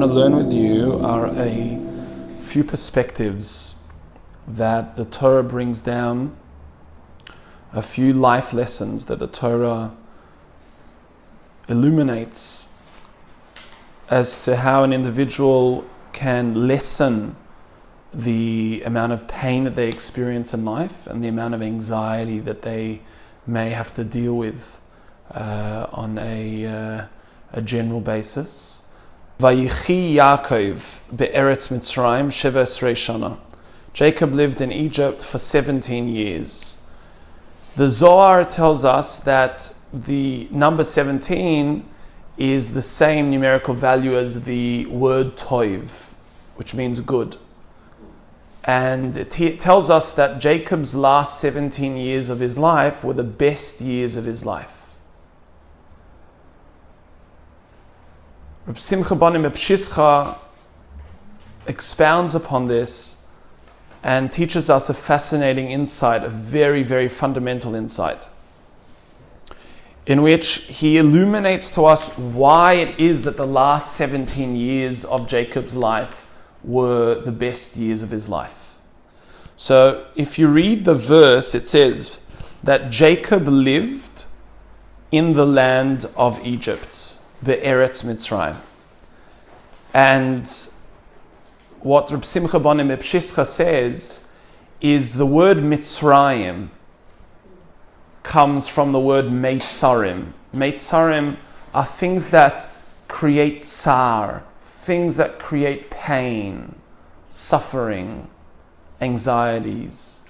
to learn with you are a few perspectives that the Torah brings down, a few life lessons that the Torah illuminates as to how an individual can lessen the amount of pain that they experience in life and the amount of anxiety that they may have to deal with on a general basis. Vayichi Yaakov be'eretz Mitzrayim sheva esrei shana. Jacob lived in Egypt for 17 years. The Zohar tells us that the number 17 is the same numerical value as the word toiv, which means good. And it tells us that Jacob's last 17 years of his life were the best years of his life. Reb Simcha Bar Mepshischa expounds upon this and teaches us a fascinating insight, a very, very fundamental insight, in which he illuminates to us why it is that the last 17 years of Jacob's life were the best years of his life. So if you read the verse, it says that Jacob lived in the land of Egypt, be'eretz Mitzrayim. And what Reb Simcha Bar Mepshischa says is the word Mitzrayim comes from the word Meitzarim. Meitzarim are things that create tsar, things that create pain, suffering, anxieties.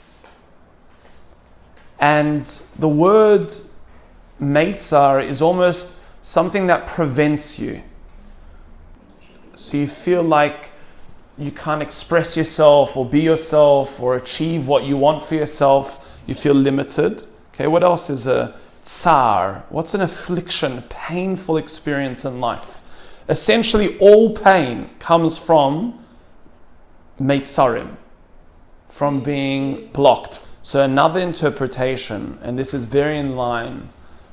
And the word Meitzar is almost something that prevents you. So you feel like you can't express yourself or be yourself or achieve what you want for yourself. You feel limited. Okay, what else is a tsar? What's an affliction, painful experience in life? Essentially, all pain comes from meitzarim, from being blocked. So another interpretation, and this is very in line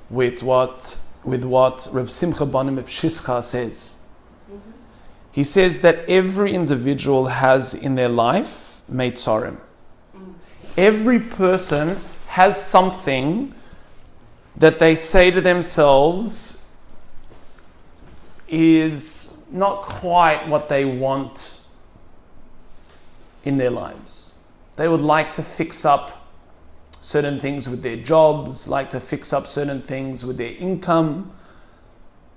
with what Reb Simcha Bar Mepshischa says. He says that every individual has in their life meitzarim. Every person has something that they say to themselves is not quite what they want in their lives. They would like to fix up certain things with their jobs, like to fix up certain things with their income,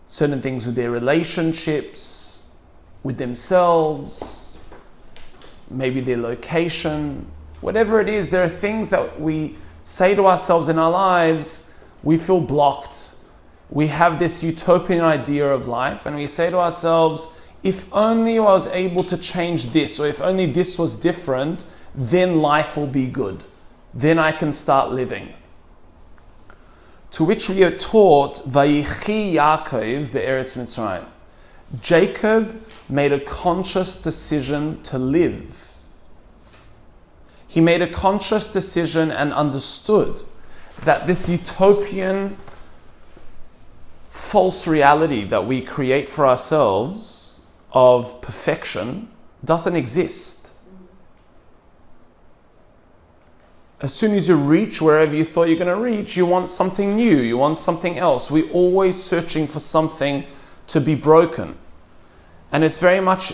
certain things with their relationships, with themselves, maybe their location, whatever it is. There are things that we say to ourselves in our lives, we feel blocked. We have this utopian idea of life, and we say to ourselves, if only I was able to change this, or if only this was different, then life will be good. Then I can start living. To which we are taught, Vayichi Yaakov be'eretz Mitzrayim. Jacob made a conscious decision to live. He made a conscious decision and understood that this utopian false reality that we create for ourselves of perfection doesn't exist. As soon as you reach wherever you thought you're going to reach, you want something new, you want something else. We're always searching for something to be broken. And it's very much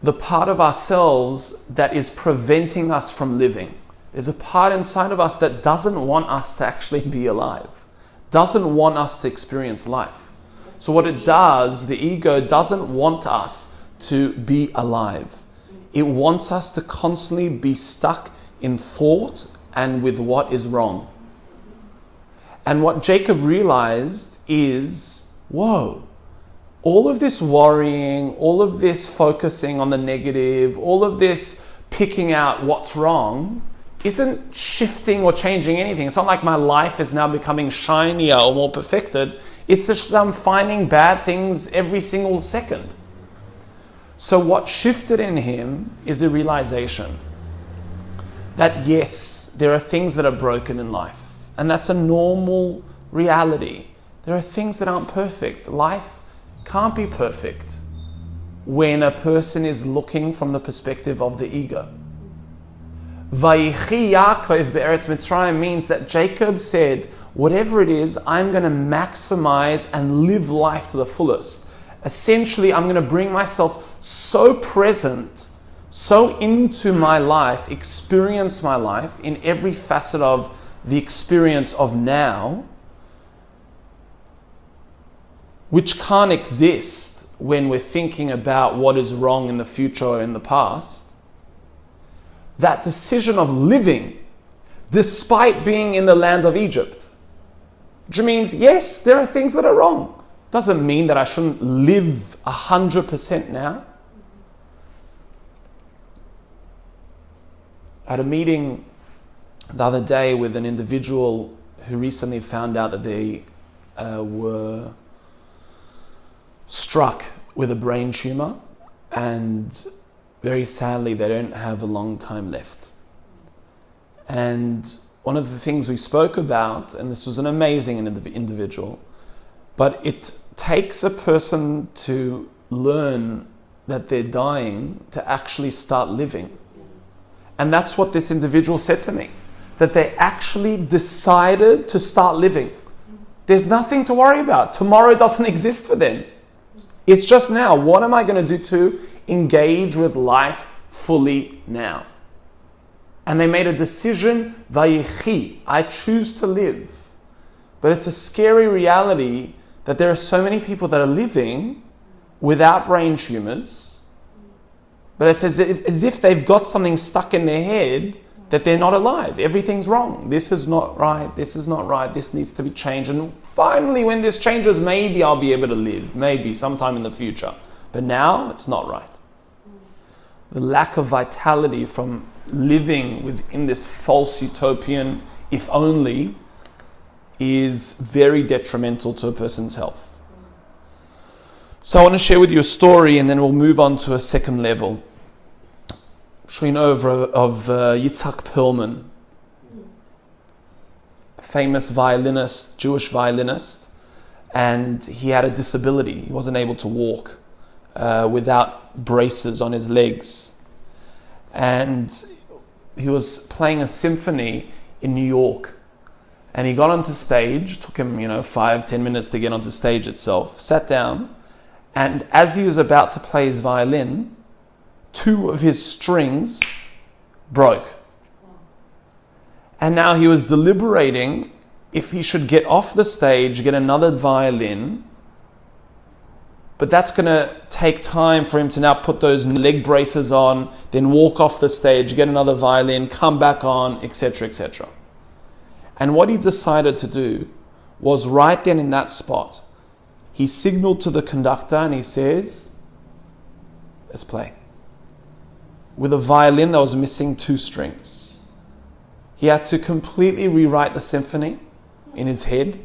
the part of ourselves that is preventing us from living. There's a part inside of us that doesn't want us to actually be alive, doesn't want us to experience life. So what it does, the ego doesn't want us to be alive. It wants us to constantly be stuck in thought and with what is wrong. And what Jacob realized is, whoa, all of this worrying, all of this focusing on the negative, all of this picking out what's wrong isn't shifting or changing anything. It's not like my life is now becoming shinier or more perfected. It's just I'm finding bad things every single second. So what shifted in him is a realization that yes, there are things that are broken in life, and that's a normal reality. There are things that aren't perfect. Life can't be perfect when a person is looking from the perspective of the ego. Vayichi Yaakov be'eretz Mitzrayim means that Jacob said, whatever it is, I'm going to maximize and live life to the fullest. Essentially, I'm going to bring myself so present, so into my life, experience my life in every facet of the experience of now, which can't exist when we're thinking about what is wrong in the future or in the past. That decision of living despite being in the land of Egypt, which means, yes, there are things that are wrong. Doesn't mean that I shouldn't live 100% now. I had a meeting the other day with an individual who recently found out that they were struck with a brain tumor, and very sadly they don't have a long time left. And one of the things we spoke about, and this was an amazing individual, but it takes a person to learn that they're dying to actually start living. And that's what this individual said to me, that they actually decided to start living. There's nothing to worry about. Tomorrow doesn't exist for them. It's just now. What am I going to do to engage with life fully now? And they made a decision, Vayichi, I choose to live. But it's a scary reality that there are so many people that are living without brain tumors, but it's as if they've got something stuck in their head that they're not alive. Everything's wrong. This is not right. This is not right. This needs to be changed. And finally, when this changes, maybe I'll be able to live. Maybe sometime in the future. But now, it's not right. The lack of vitality from living within this false utopian, if only, is very detrimental to a person's health. So I want to share with you a story, and then we'll move on to a second level. I'm sure you know of Yitzhak Perlman, a famous violinist, Jewish violinist, and he had a disability. He wasn't able to walk without braces on his legs. And he was playing a symphony in New York. And he got onto stage, took him, 5-10 minutes to get onto stage itself, sat down, and as he was about to play his violin, 2 of his strings broke. And now he was deliberating if he should get off the stage, get another violin, but that's going to take time for him to now put those leg braces on, then walk off the stage, get another violin, come back on, etc., etc. And what he decided to do was right then in that spot, he signaled to the conductor and he says, let's play. With a violin that was missing 2 strings. He had to completely rewrite the symphony in his head,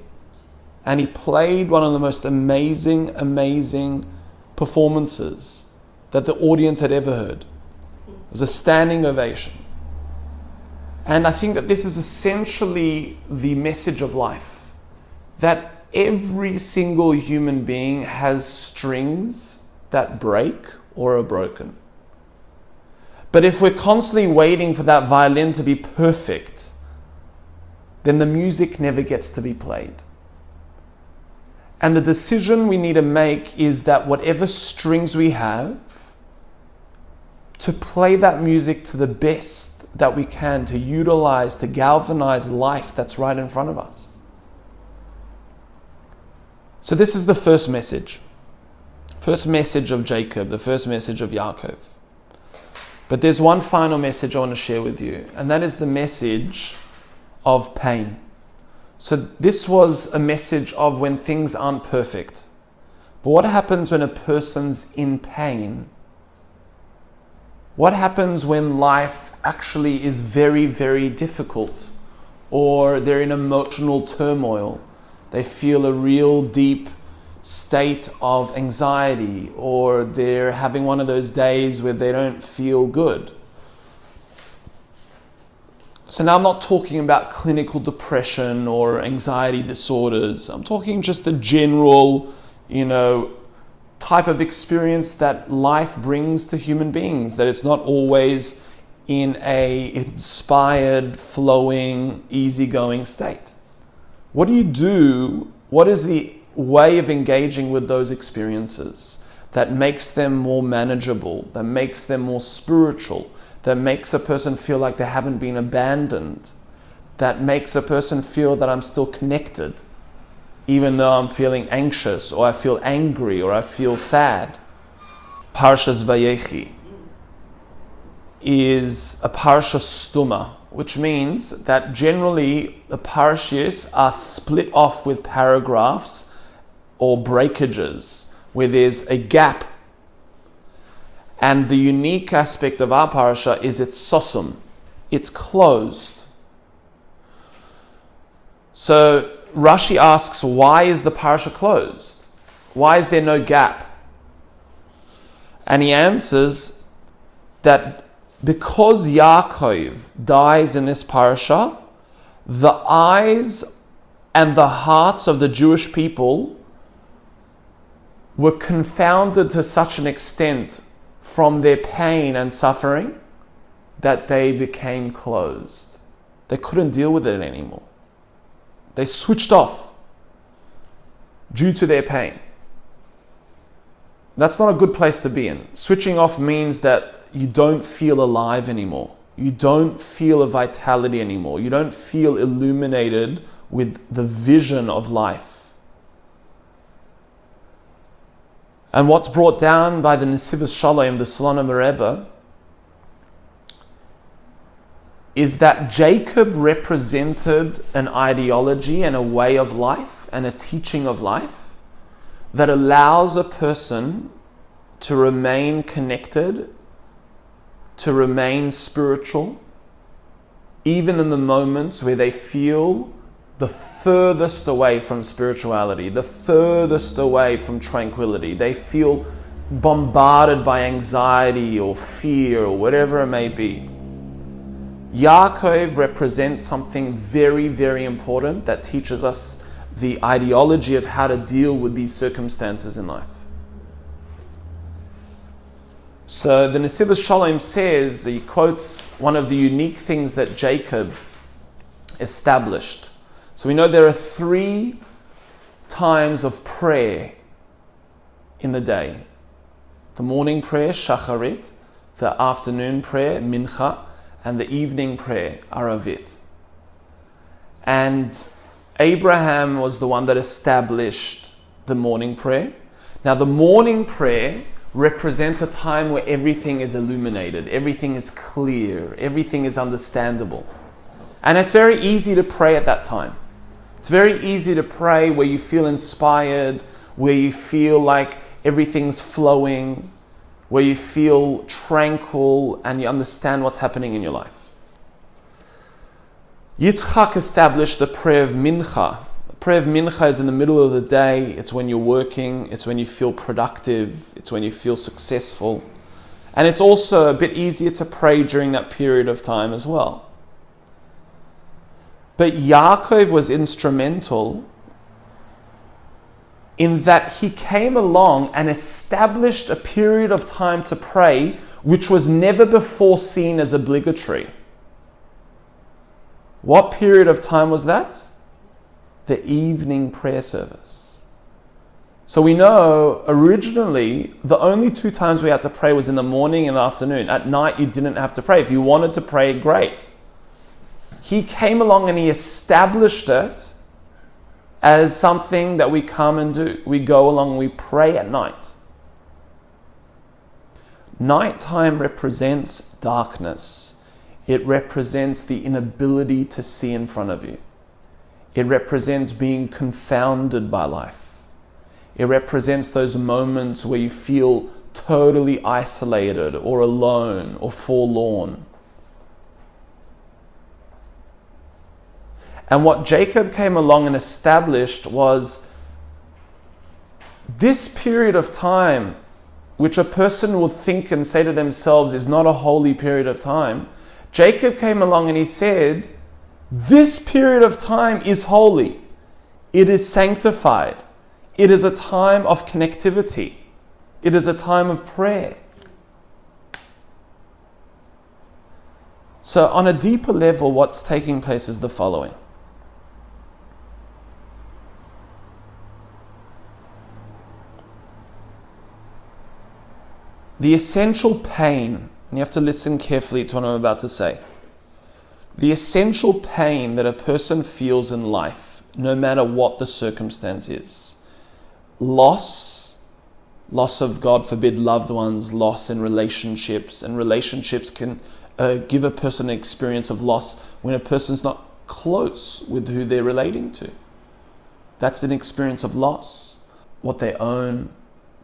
and he played one of the most amazing performances that the audience had ever heard. It was a standing ovation. And I think that this is essentially the message of life, that every single human being has strings that break or are broken. But if we're constantly waiting for that violin to be perfect, then the music never gets to be played. And the decision we need to make is that whatever strings we have, to play that music to the best that we can, to utilize, to galvanize life that's right in front of us. So this is the first message. First message of Jacob, the first message of Yaakov. But there's one final message I want to share with you, and that is the message of pain. So this was a message of when things aren't perfect. But what happens when a person's in pain? What happens when life actually is very, very difficult, or they're in emotional turmoil? They feel a real deep state of anxiety, or they're having one of those days where they don't feel good. So now I'm not talking about clinical depression or anxiety disorders. I'm talking just the general, type of experience that life brings to human beings, that it's not always in a inspired, flowing, easygoing state. What do you do? What is the way of engaging with those experiences that makes them more manageable, that makes them more spiritual, that makes a person feel like they haven't been abandoned, that makes a person feel that I'm still connected, even though I'm feeling anxious, or I feel angry, or I feel sad? Parshas Vayechi is a parsha stuma, which means that generally the parshas are split off with paragraphs or breakages, where there's a gap. And the unique aspect of our parsha is it's sosum, it's closed. So Rashi asks, why is the parsha closed? Why is there no gap? And he answers that because Yaakov dies in this parsha, the eyes and the hearts of the Jewish people were confounded to such an extent from their pain and suffering that they became closed. They couldn't deal with it anymore. They switched off due to their pain. That's not a good place to be in. Switching off means that you don't feel alive anymore. You don't feel a vitality anymore. You don't feel illuminated with the vision of life. And what's brought down by the Nesivos Shalom, the Solana Mereba, is that Jacob represented an ideology and a way of life and a teaching of life that allows a person to remain connected, to remain spiritual, even in the moments where they feel the furthest away from spirituality, the furthest away from tranquility. They feel bombarded by anxiety or fear or whatever it may be. Yaakov represents something very, very important that teaches us the ideology of how to deal with these circumstances in life. So the Nesivos Shalom says, he quotes one of the unique things that Jacob established. So we know there are 3 times of prayer in the day. The morning prayer, shacharit, the afternoon prayer, mincha, and the evening prayer, aravit. And Abraham was the one that established the morning prayer. Now the morning prayer represents a time where everything is illuminated, everything is clear, everything is understandable. And it's very easy to pray at that time. It's very easy to pray where you feel inspired, where you feel like everything's flowing, where you feel tranquil and you understand what's happening in your life. Yitzchak established the prayer of mincha. The prayer of mincha is in the middle of the day. It's when you're working. It's when you feel productive. It's when you feel successful. And it's also a bit easier to pray during that period of time as well. But Yaakov was instrumental in that he came along and established a period of time to pray which was never before seen as obligatory. What period of time was that? The evening prayer service. So we know originally the only 2 times we had to pray was in the morning and the afternoon. At night you didn't have to pray. If you wanted to pray, great. He came along and he established it as something that we come and do. We go along, we pray at night. Nighttime represents darkness. It represents the inability to see in front of you. It represents being confounded by life. It represents those moments where you feel totally isolated or alone or forlorn. And what Jacob came along and established was this period of time, which a person will think and say to themselves is not a holy period of time. Jacob came along and he said, this period of time is holy. It is sanctified. It is a time of connectivity. It is a time of prayer. So on a deeper level, what's taking place is the following. The essential pain, and you have to listen carefully to what I'm about to say. The essential pain that a person feels in life, no matter what the circumstance is, loss of, God forbid, loved ones, loss in relationships, and relationships can give a person an experience of loss when a person's not close with who they're relating to. That's an experience of loss. What they own,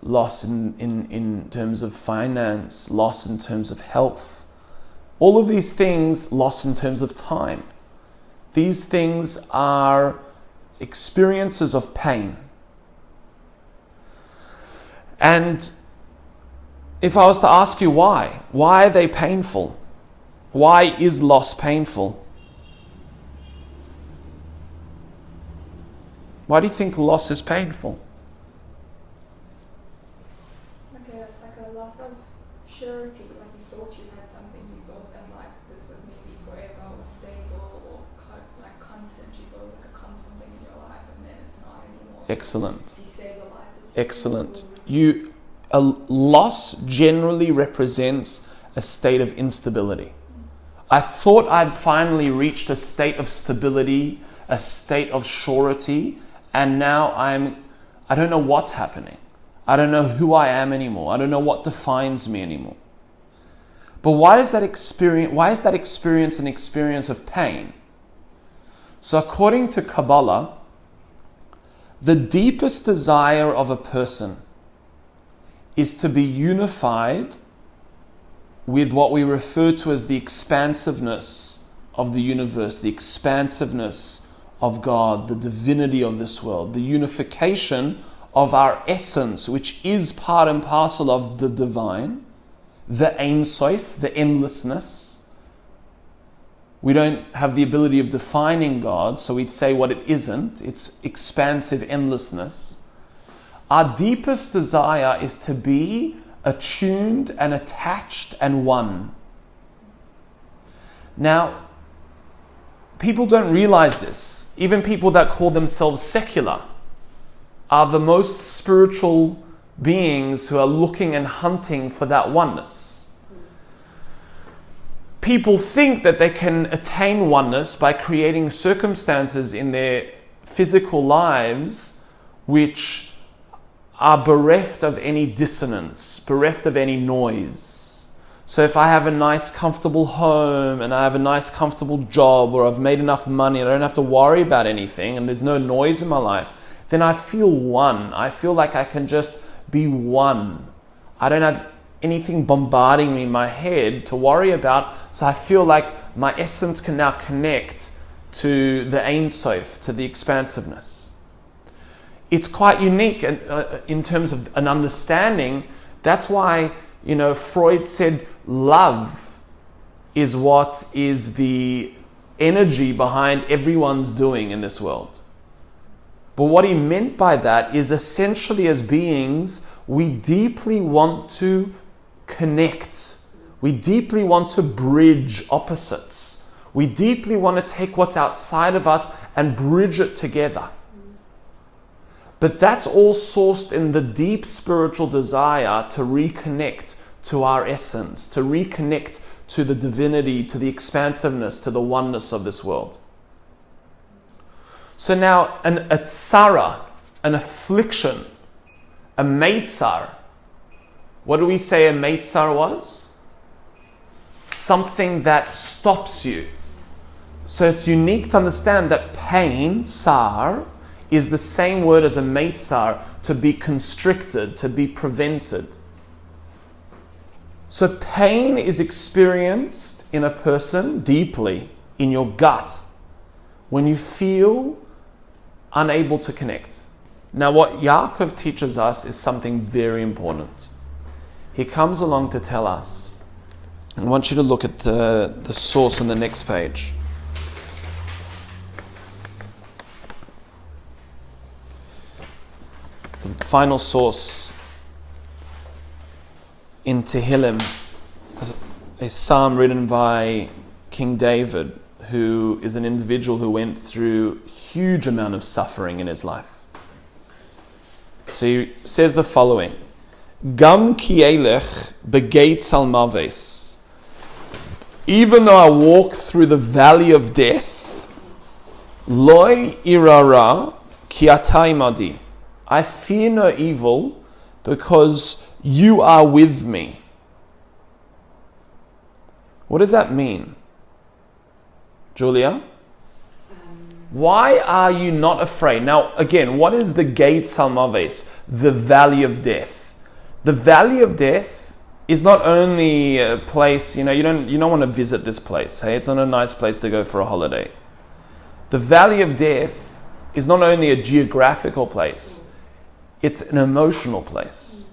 loss in terms of finance, loss in terms of health. All of these things, loss in terms of time. These things are experiences of pain. And if I was to ask you why are they painful? Why is loss painful? Why do you think loss is painful? It's like a loss of surety, like you thought you had something, you thought that like this was maybe forever or stable or like constant, you thought like a constant thing in your life, and then it's not anymore. Excellent. Destabilizes. Excellent. A loss generally represents a state of instability. I thought I'd finally reached a state of stability, a state of surety, and now I don't know what's happening. I don't know who I am anymore. I don't know what defines me anymore. But why is that experience an experience of pain? So according to Kabbalah, the deepest desire of a person is to be unified with what we refer to as the expansiveness of the universe, the expansiveness of God, the divinity of this world, the unification of our essence, which is part and parcel of the divine, the Ein Sof, the endlessness. We don't have the ability of defining God, so we'd say what it isn't. It's expansive endlessness. Our deepest desire is to be attuned and attached and one. Now, people don't realize this. Even people that call themselves secular are the most spiritual beings who are looking and hunting for that oneness. People think that they can attain oneness by creating circumstances in their physical lives which are bereft of any dissonance, bereft of any noise. So if I have a nice comfortable home and I have a nice comfortable job, or I've made enough money and I don't have to worry about anything and there's no noise in my life, then I feel one. I feel like I can just be one. I don't have anything bombarding me in my head to worry about, so I feel like my essence can now connect to the Ein Sof, to the expansiveness. It's quite unique in terms of an understanding. That's why, Freud said love is what is the energy behind everyone's doing in this world. But what he meant by that is essentially, as beings, we deeply want to connect. We deeply want to bridge opposites. We deeply want to take what's outside of us and bridge it together. But that's all sourced in the deep spiritual desire to reconnect to our essence, to reconnect to the divinity, to the expansiveness, to the oneness of this world. So now, a tsara, an affliction, a meitzar. What do we say a meitzar was? Something that stops you. So it's unique to understand that pain, tsar, is the same word as a meitzar, to be constricted, to be prevented. So pain is experienced in a person deeply, in your gut, when you feel unable to connect. Now what Yaakov teaches us is something very important. He comes along to tell us, I want you to look at the source on the next page. The final source in Tehillim, a psalm written by King David, who is an individual who went through a huge amount of suffering in his life. So he says the following: Gam ki elech begeit salmaves. Even though I walk through the valley of death, loy irara ki ata imadi. I fear no evil because you are with me. What does that mean? Julia? Why are you not afraid? Now, again, what is the Gate Salmaves? The valley of death. The valley of death is not only a place, you don't want to visit this place. Hey, it's not a nice place to go for a holiday. The valley of death is not only a geographical place, it's an emotional place.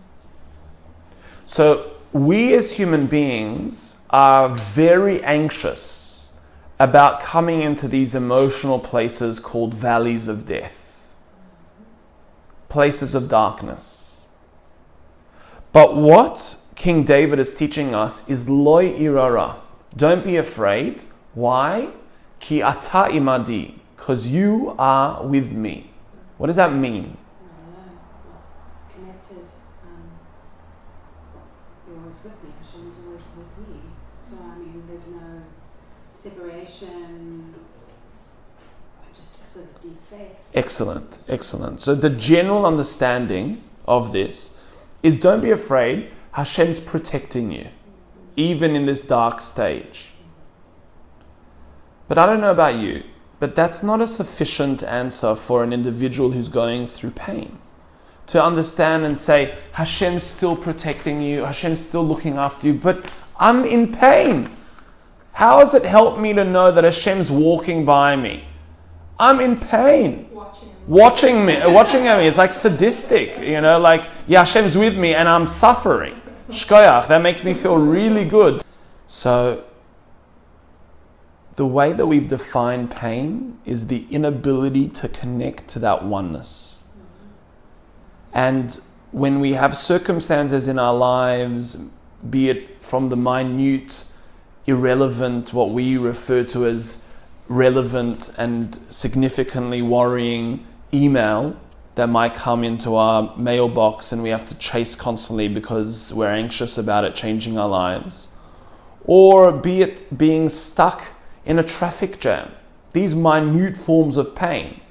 So we as human beings are very anxious about coming into these emotional places called valleys of death, places of darkness. But what King David is teaching us is loy irara. Don't be afraid. Why? Ki ata imadi, because you are with me. What does that mean? Connected. You're always with me. Hashem is always with me. So there's no separation. I suppose a deep faith. Excellent. So the general understanding of this is don't be afraid. Hashem's protecting you, even in this dark stage. But I don't know about you, but that's not a sufficient answer for an individual who's going through pain. To understand and say, Hashem's still protecting you, Hashem's still looking after you, but I'm in pain. How does it help me to know that Hashem's walking by me? I'm in pain. Watching me. It's like sadistic, Hashem's with me and I'm suffering. Shkoyach, that makes me feel really good. So, the way that we've defined pain is the inability to connect to that oneness. And when we have circumstances in our lives, be it from the minute, irrelevant, what we refer to as relevant and significantly worrying email that might come into our mailbox and we have to chase constantly because we're anxious about it changing our lives, or be it being stuck in a traffic jam, these minute forms of pain,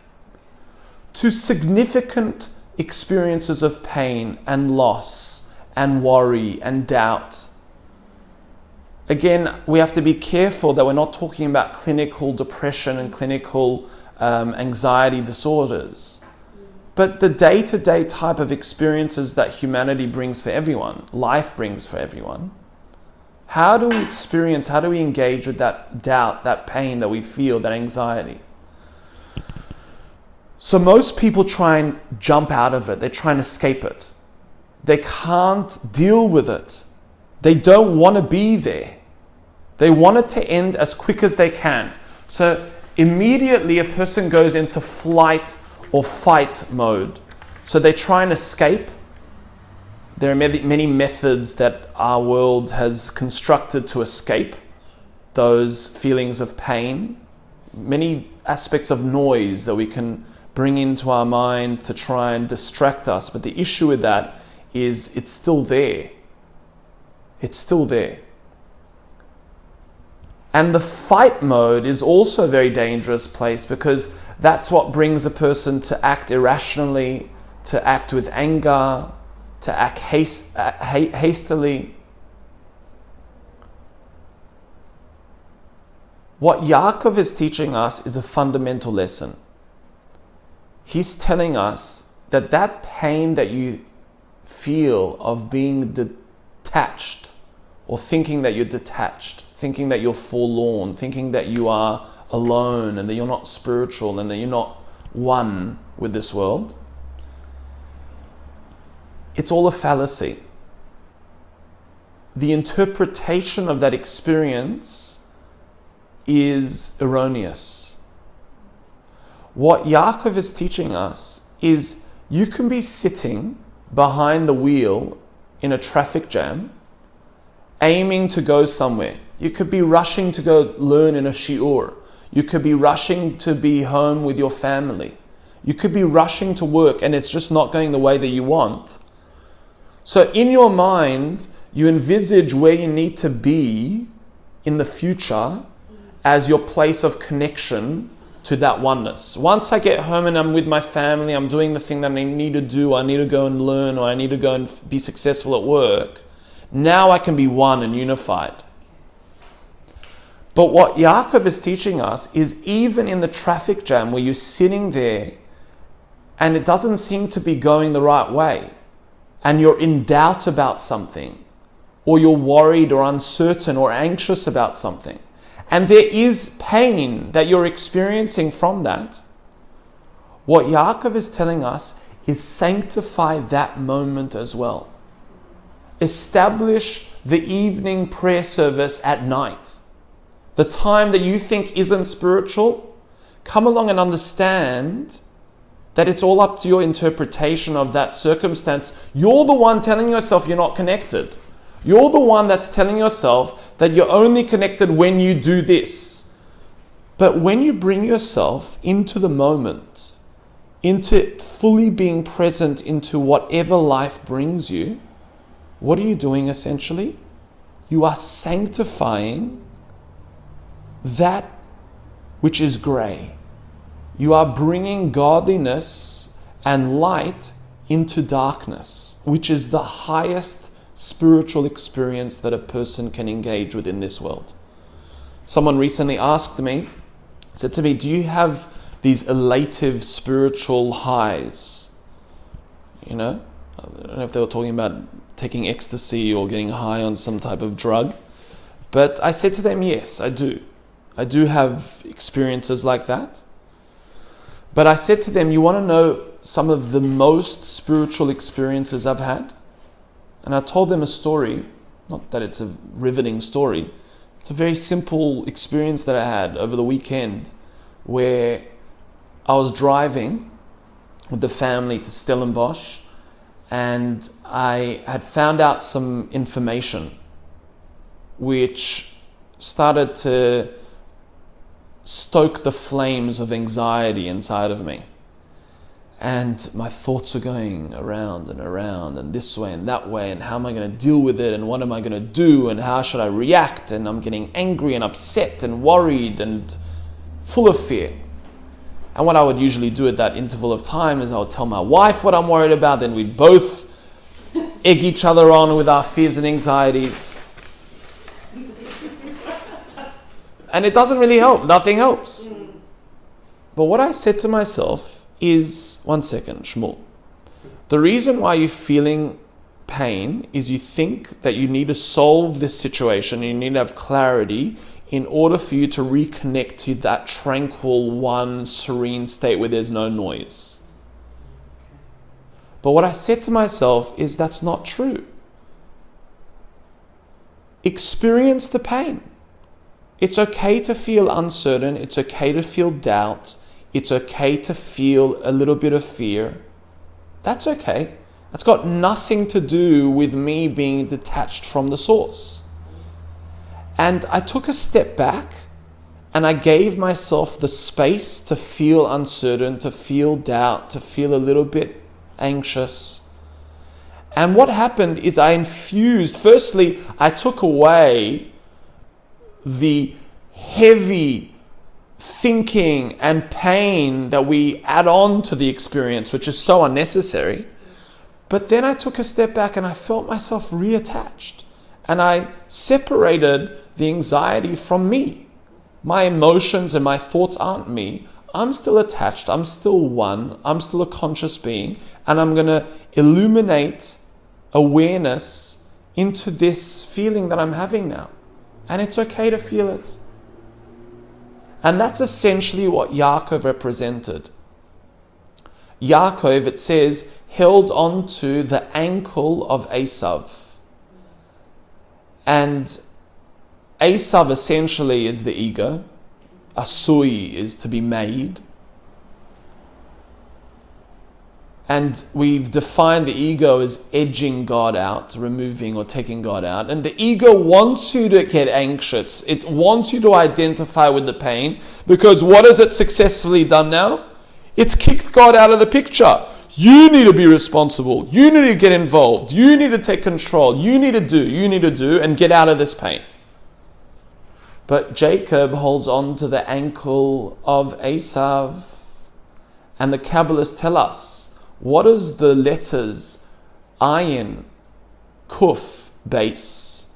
to significant experiences of pain and loss and worry and doubt. Again, we have to be careful that we're not talking about clinical depression and clinical anxiety disorders, but the day-to-day type of experiences that humanity brings for everyone, life brings for everyone. How do we experience, how do we engage with that doubt, that pain that we feel, that anxiety? So most people try and jump out of it. They try and escape it. They can't deal with it. They don't want to be there. They want it to end as quick as they can. So immediately a person goes into flight or fight mode. So they try and escape. There are many methods that our world has constructed to escape those feelings of pain. Many aspects of noise that we can bring into our minds to try and distract us. But the issue with that is it's still there. It's still there. And the fight mode is also a very dangerous place because that's what brings a person to act irrationally, to act with anger, to act hastily. What Yaakov is teaching us is a fundamental lesson. He's telling us that pain that you feel of being detached, or thinking that you're detached, thinking that you're forlorn, thinking that you are alone and that you're not spiritual and that you're not one with this world, it's all a fallacy. The interpretation of that experience is erroneous. What Yaakov is teaching us is you can be sitting behind the wheel in a traffic jam aiming to go somewhere. You could be rushing to go learn in a shiur. You could be rushing to be home with your family. You could be rushing to work and it's just not going the way that you want. So in your mind, you envisage where you need to be in the future as your place of connection to that oneness. Once I get home and I'm with my family, I'm doing the thing that I need to do, I need to go and learn, or I need to go and be successful at work, now I can be one and unified. But what Yaakov is teaching us is even in the traffic jam where you're sitting there and it doesn't seem to be going the right way, and you're in doubt about something, or you're worried or uncertain or anxious about something, and there is pain that you're experiencing from that, what Yaakov is telling us is sanctify that moment as well. Establish the evening prayer service at night. The time that you think isn't spiritual, come along and understand that it's all up to your interpretation of that circumstance. You're the one telling yourself you're not connected. You're the one that's telling yourself that you're only connected when you do this. But when you bring yourself into the moment, into fully being present into whatever life brings you, what are you doing essentially? You are sanctifying that which is grey. You are bringing godliness and light into darkness, which is the highest spiritual experience that a person can engage with in this world. Someone recently asked me, said to me, do you have these elative spiritual highs? You know, I don't know if they were talking about taking ecstasy or getting high on some type of drug. But I said to them, yes, I do. I do have experiences like that. But I said to them, you want to know some of the most spiritual experiences I've had? And I told them a story, not that it's a riveting story, it's a very simple experience that I had over the weekend where I was driving with the family to Stellenbosch and I had found out some information which started to stoke the flames of anxiety inside of me. And my thoughts are going around and this way and that way, and how am I going to deal with it, and what am I going to do, and how should I react, and I'm getting angry and upset and worried and full of fear. And what I would usually do at that interval of time is I would tell my wife what I'm worried about, then we'd both egg each other on with our fears and anxieties. And it doesn't really help, nothing helps. But what I said to myself is, one second, Shmuel. The reason why you're feeling pain is you think that you need to solve this situation, you need to have clarity in order for you to reconnect to that tranquil, one serene state where there's no noise. But what I said to myself is that's not true. Experience the pain. It's okay to feel uncertain, it's okay to feel doubt, it's okay to feel a little bit of fear. That's okay. That's got nothing to do with me being detached from the source. And I took a step back and I gave myself the space to feel uncertain, to feel doubt, to feel a little bit anxious. And what happened is I infused, firstly, I took away the heavy thinking and pain that we add on to the experience, which is so unnecessary. But then I took a step back and I felt myself reattached. And I separated the anxiety from me. My emotions and my thoughts aren't me. I'm still attached. I'm still one. I'm still a conscious being. And I'm going to illuminate awareness into this feeling that I'm having now. And it's okay to feel it. And that's essentially what Yaakov represented. Yaakov, it says, held on to the ankle of Esav. And Esav essentially is the ego. Asui is to be made. And we've defined the ego as edging God out, removing or taking God out. And the ego wants you to get anxious. It wants you to identify with the pain, because what has it successfully done now? It's kicked God out of the picture. You need to be responsible. You need to get involved. You need to take control. You need to do, and get out of this pain. But Jacob holds on to the ankle of Esav. And the Kabbalists tell us, what does the letters Ayin, Kuf, base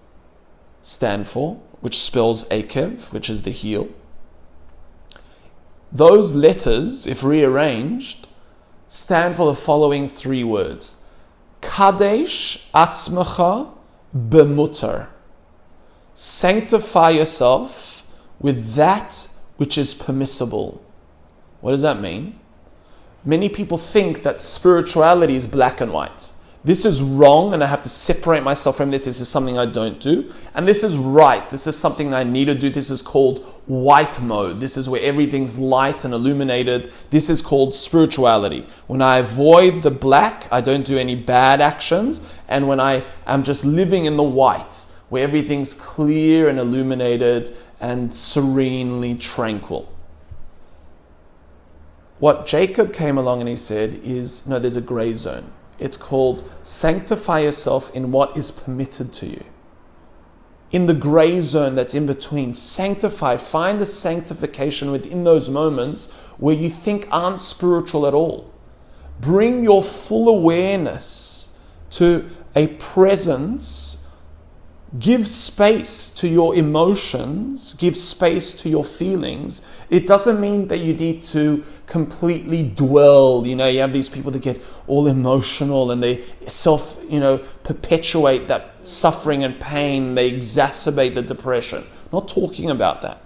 stand for? Which spells Akev, which is the heel. Those letters, if rearranged, stand for the following three words. Kadesh atzmecha bemutar. Sanctify yourself with that which is permissible. What does that mean? Many people think that spirituality is black and white. This is wrong, and I have to separate myself from this. This is something I don't do. And this is right. This is something I need to do. This is called white mode. This is where everything's light and illuminated. This is called spirituality. When I avoid the black, I don't do any bad actions. And when I am just living in the white, where everything's clear and illuminated and serenely tranquil. What Jacob came along and he said is, no, there's a gray zone. It's called sanctify yourself in what is permitted to you. In the gray zone that's in between, sanctify, find the sanctification within those moments where you think aren't spiritual at all. Bring your full awareness to a presence. Give space to your emotions, give space to your feelings. It doesn't mean that you need to completely dwell. You have these people that get all emotional and they perpetuate that suffering and pain. They exacerbate the depression. Not talking about that.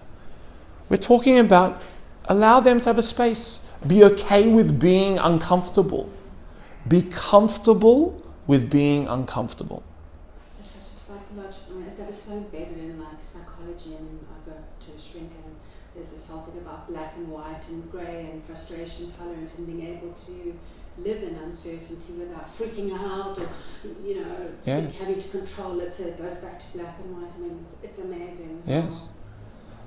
We're talking about allow them to have a space. Be okay with being uncomfortable. Be comfortable with being uncomfortable. That is so embedded in psychology, and I go to a shrink and there's this whole thing about black and white and grey and frustration tolerance and being able to live in uncertainty without freaking out or yes. having to control it, so it goes back to black and white. I mean, it's amazing. Yes.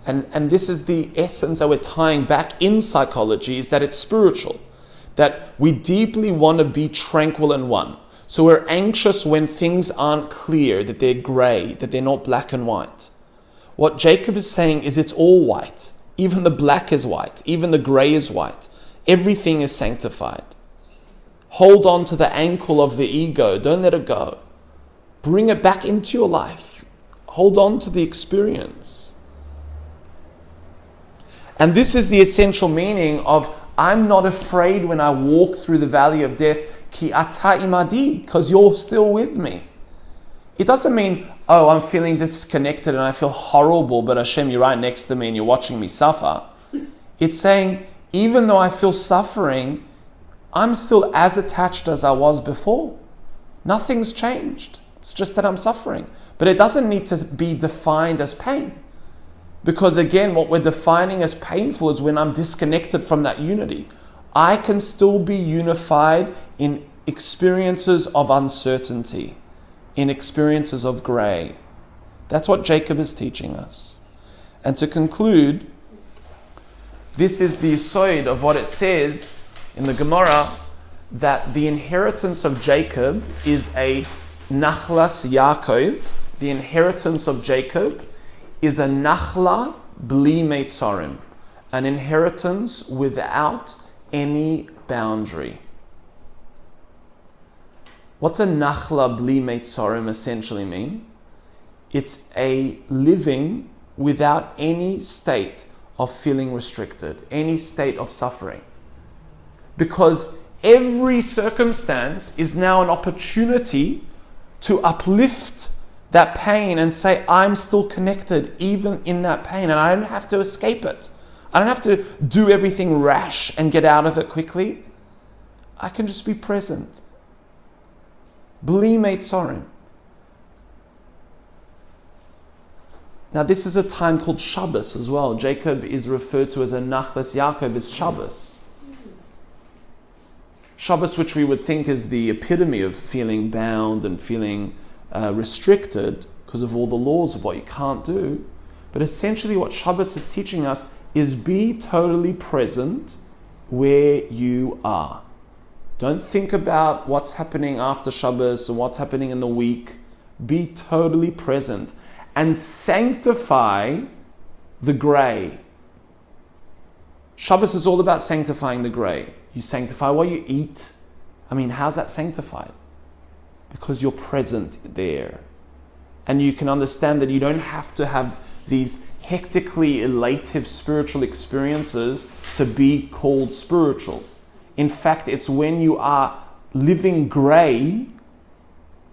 And this is the essence that we're tying back in psychology, is that it's spiritual, that we deeply want to be tranquil and one. So we're anxious when things aren't clear, that they're grey, that they're not black and white. What Jacob is saying is it's all white. Even the black is white. Even the grey is white. Everything is sanctified. Hold on to the ankle of the ego. Don't let it go. Bring it back into your life. Hold on to the experience. And this is the essential meaning of I'm not afraid when I walk through the valley of death, ki ata imadi, because you're still with me. It doesn't mean, oh, I'm feeling disconnected and I feel horrible, but Hashem, you're right next to me and you're watching me suffer. It's saying, even though I feel suffering, I'm still as attached as I was before. Nothing's changed. It's just that I'm suffering. But it doesn't need to be defined as pain. Because again, what we're defining as painful is when I'm disconnected from that unity. I can still be unified in experiences of uncertainty, in experiences of grey. That's what Jacob is teaching us. And to conclude, this is the yesod of what it says in the Gemara, that the inheritance of Jacob is a nachlas Yaakov. The inheritance of Jacob is a nachla bli meitzarim, an inheritance without any boundary. What's a nachla bli meitzarim essentially mean? It's a living without any state of feeling restricted, any state of suffering. Because every circumstance is now an opportunity to uplift that pain and say, I'm still connected even in that pain, and I don't have to escape it. I don't have to do everything rash and get out of it quickly. I can just be present. Bli meitzarim. Now this is a time called Shabbos as well. Jacob is referred to as a nachlas Yaakov, is Shabbos. Shabbos, which we would think is the epitome of feeling bound and feeling restricted because of all the laws of what you can't do. But essentially what Shabbos is teaching us is be totally present where you are. Don't think about what's happening after Shabbos and what's happening in the week. Be totally present and sanctify the grey. Shabbos is all about sanctifying the grey. You sanctify what you eat. I mean, how's that sanctified? Because you're present there. And you can understand that you don't have to have these hectically elative spiritual experiences to be called spiritual. In fact, it's when you are living grey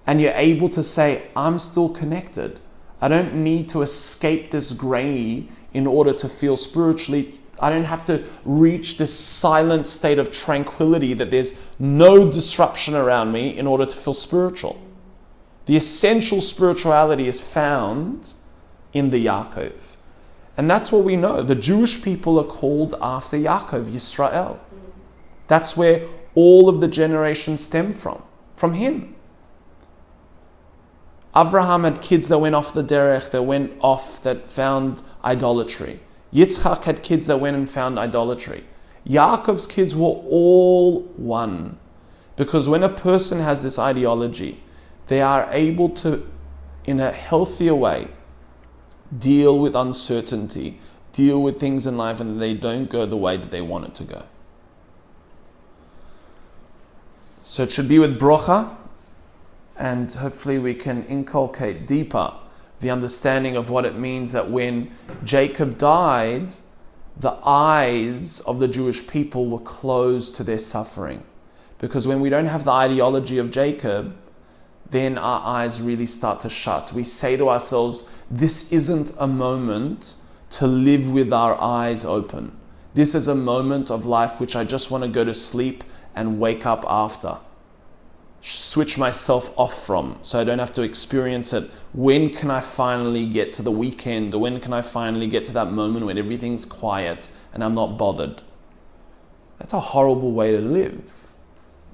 and you're able to say, I'm still connected. I don't need to escape this grey in order to feel spiritually. I don't have to reach this silent state of tranquility that there's no disruption around me in order to feel spiritual. The essential spirituality is found in the Yaakov. And that's what we know. The Jewish people are called after Yaakov, Yisrael. That's where all of the generations stem from him. Avraham had kids that went off the derech, that found idolatry. Yitzchak had kids that went and found idolatry. Yaakov's kids were all one. Because when a person has this ideology, they are able to, in a healthier way, deal with uncertainty, deal with things in life, and they don't go the way that they want it to go. So it should be with brocha, and hopefully we can inculcate deeper the understanding of what it means that when Jacob died, the eyes of the Jewish people were closed to their suffering. Because when we don't have the ideology of Jacob, then our eyes really start to shut. We say to ourselves, this isn't a moment to live with our eyes open. This is a moment of life which I just want to go to sleep and wake up after. Switch myself off from, so I don't have to experience it. When can I finally get to the weekend? Or when can I finally get to that moment when everything's quiet and I'm not bothered? That's a horrible way to live.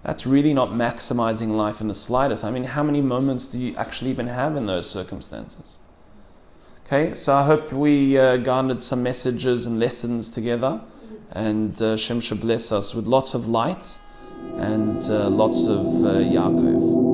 That's really not maximizing life in the slightest. I mean, how many moments do you actually even have in those circumstances? Okay, so I hope we garnered some messages and lessons together, and Shem should bless us with lots of light and lots of Yaakov.